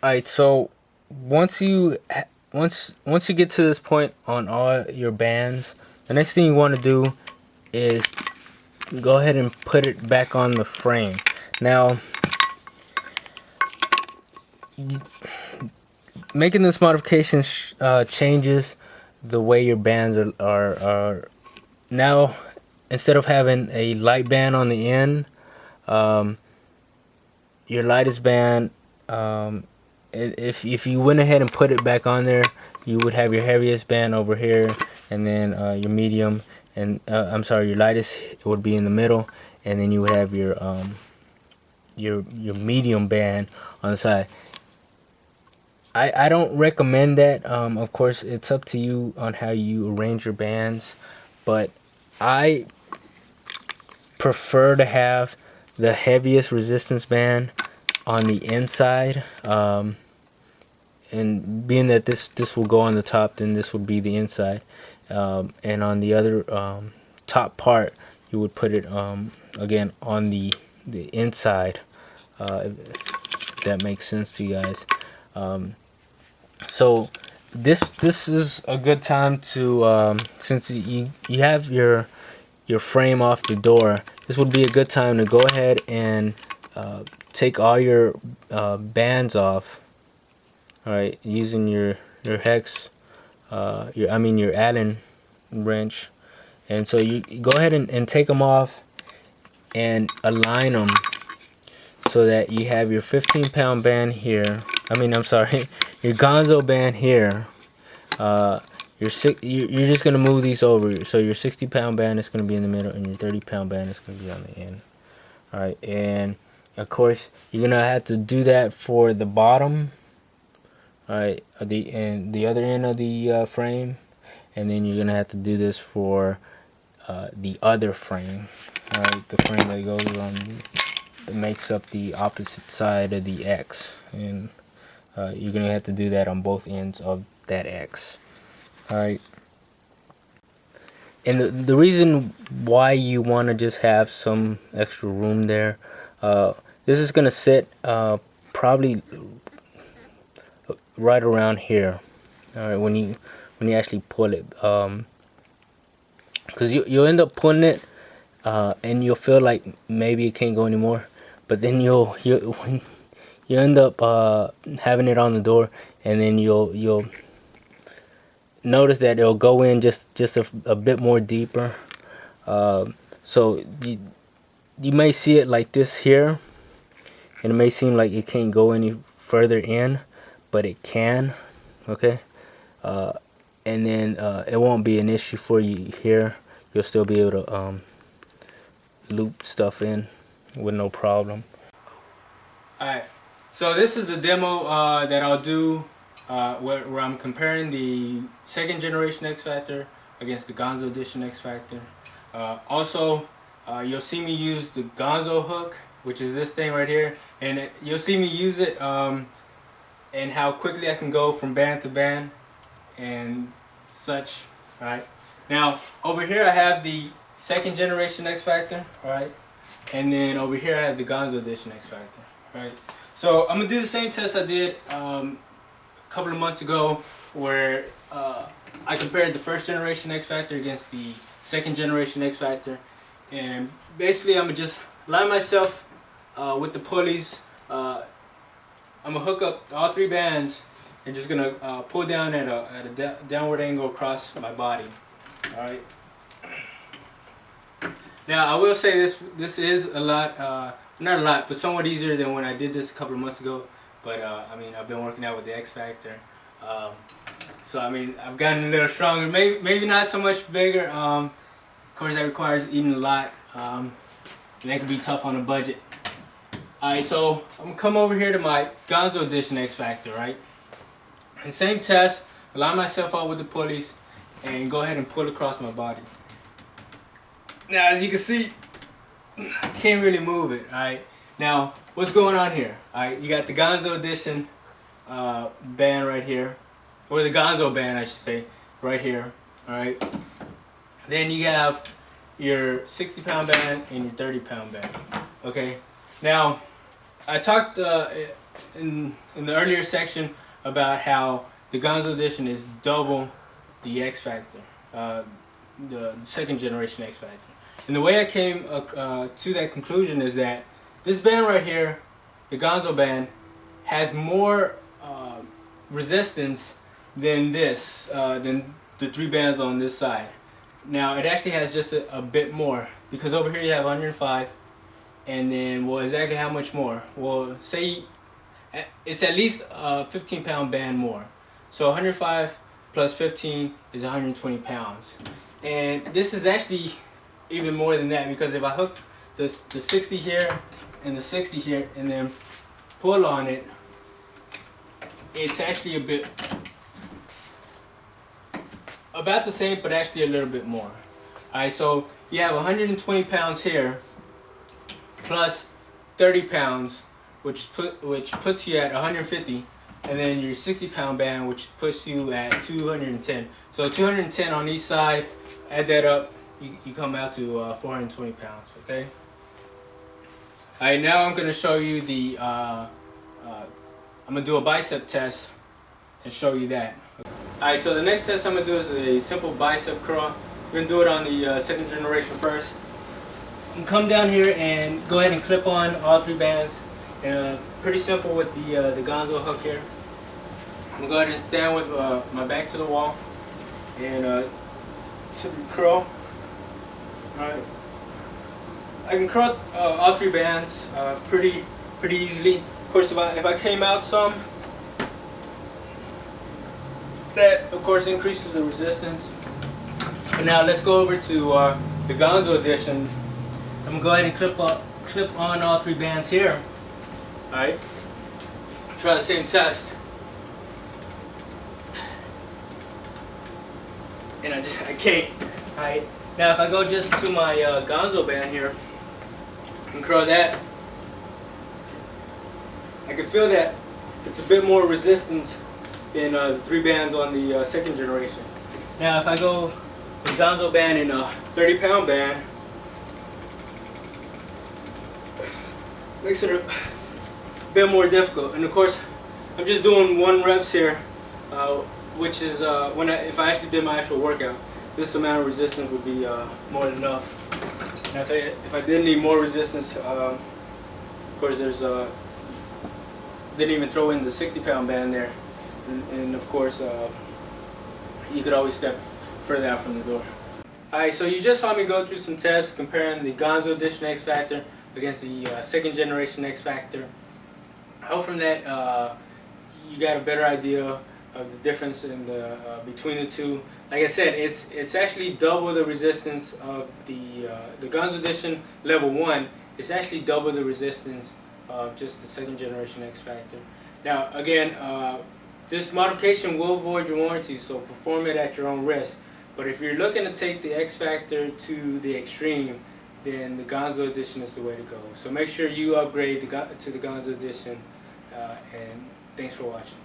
Alright, so once you get to this point on all your bands, the next thing you want to do is go ahead and put it back on the frame. Now, making this modification changes the way your bands are now. Instead of having a light band on the end, um, your lightest band, if you went ahead and put it back on there, you would have your heaviest band over here, and then your medium, and I'm sorry, your lightest would be in the middle, and then you would have your medium band on the side. I don't recommend that. Of course, it's up to you on how you arrange your bands, but I prefer to have the heaviest resistance band on the inside. And being that this will go on the top, then this would be the inside, and on the other top part, you would put it again on the inside. If that makes sense to you guys. So this is a good time to since you have your frame off the door, this would be a good time to go ahead and take all your bands off. All right, using your hex, your Allen wrench, and so you go ahead and take them off and align them so that you have your 15-pound band here. I'm sorry, your Gonzo band here. You're just gonna move these over. So your 60-pound band is gonna be in the middle, and your 30-pound band is gonna be on the end. All right, and of course you're gonna have to do that for the bottom. All right, the other end of the frame, and then you're gonna have to do this for the other frame. All right, the frame that goes on, that makes up the opposite side of the X, and you're gonna have to do that on both ends of that X. All right, and the reason why you want to just have some extra room there, this is gonna sit probably right around here. All right, when you actually pull it, because you'll end up pulling it, and you'll feel like maybe it can't go anymore, but then you end up having it on the door, and then you'll notice that it'll go in just a bit more deeper. So you may see it like this here, and it may seem like it can't go any further in, but it can. Okay, and then it won't be an issue for you here. You'll still be able to loop stuff in with no problem. Alright, so this is the demo that I'll do where I'm comparing the second generation X Factor against the Gonzo Edition X Factor. Also, you'll see me use the Gonzo hook, which is this thing right here, and you'll see me use it and how quickly I can go from band to band and such. Alright, now over here I have the second generation X Factor, alright, and then over here I have the Gonzo Edition X Factor. Right, so I'm gonna do the same test I did a couple of months ago, where I compared the first generation X Factor against the second generation X Factor, and basically I'm gonna just line myself with the pulleys. I'm gonna hook up all three bands and just gonna pull down at a downward angle across my body. All right. Now I will say this is a lot. Not a lot, but somewhat easier than when I did this a couple of months ago. But I've been working out with the X Factor, so I've gotten a little stronger. Maybe not so much bigger. Of course, that requires eating a lot, and that can be tough on a budget. All right, so I'm gonna come over here to my Gonzo Edition X Factor, right? And same test. Line myself up with the pulleys, and go ahead and pull across my body. Now, as you can see, can't really move it. Alright, now what's going on here? Alright, you got the Gonzo Edition band right here, or the Gonzo band I should say, right here. Alright, then you have your 60-pound band and your 30-pound band. Okay, now I talked in the earlier section about how the Gonzo edition is double the X Factor, the second generation X Factor. And the way I came to that conclusion is that this band right here, the Gonzo band, has more resistance than than the three bands on this side. Now it actually has just a bit more, because over here you have 105, and then, well, exactly how much more? Well, say it's at least a 15-pound band more. So 105 plus 15 is 120 pounds. And this is actually even more than that, because if I hook the 60 here and the 60 here and then pull on it, it's actually about the same, but actually a little bit more. Alright, so you have 120 pounds here plus 30 pounds, which puts you at 150, and then your 60-pound band, which puts you at 210. So 210 on each side. Add that up, you come out to 420 pounds. Okay. Alright, now I'm gonna show you the. I'm gonna do a bicep test and show you that. Alright, so the next test I'm gonna do is a simple bicep curl. We're gonna do it on the second generation first. You come down here and go ahead and clip on all three bands. Pretty simple with the Gonzo hook here. I'm gonna go ahead and stand with my back to the wall and simply curl. Alright, I can curl all three bands pretty easily. Of course, if I came out some, that of course increases the resistance. But now let's go over to the Gonzo edition. I'm gonna go ahead and clip on all three bands here. Alright, try the same test. And I can't. Alright, now if I go just to my Gonzo band here and curl that, I can feel that it's a bit more resistance than the three bands on the second generation. Now if I go with Gonzo band in a 30-pound band, makes it a bit more difficult. And of course, I'm just doing 1 reps here, which is if I actually did my actual workout, this amount of resistance would be more than enough. Now if I did need more resistance, of course there's didn't even throw in the 60-pound band there, and of course you could always step further out from the door. Alright, so you just saw me go through some tests comparing the Gonzo Edition X Factor against the second generation X Factor. I hope from that you got a better idea of the difference in between the two. Like I said, it's actually double the resistance of the Gonzo Edition Level 1. It's actually double the resistance of just the second generation X Factor. Now again, this modification will void your warranty, so perform it at your own risk. But if you're looking to take the X Factor to the extreme, then the Gonzo Edition is the way to go. So make sure you upgrade to the Gonzo Edition, and thanks for watching.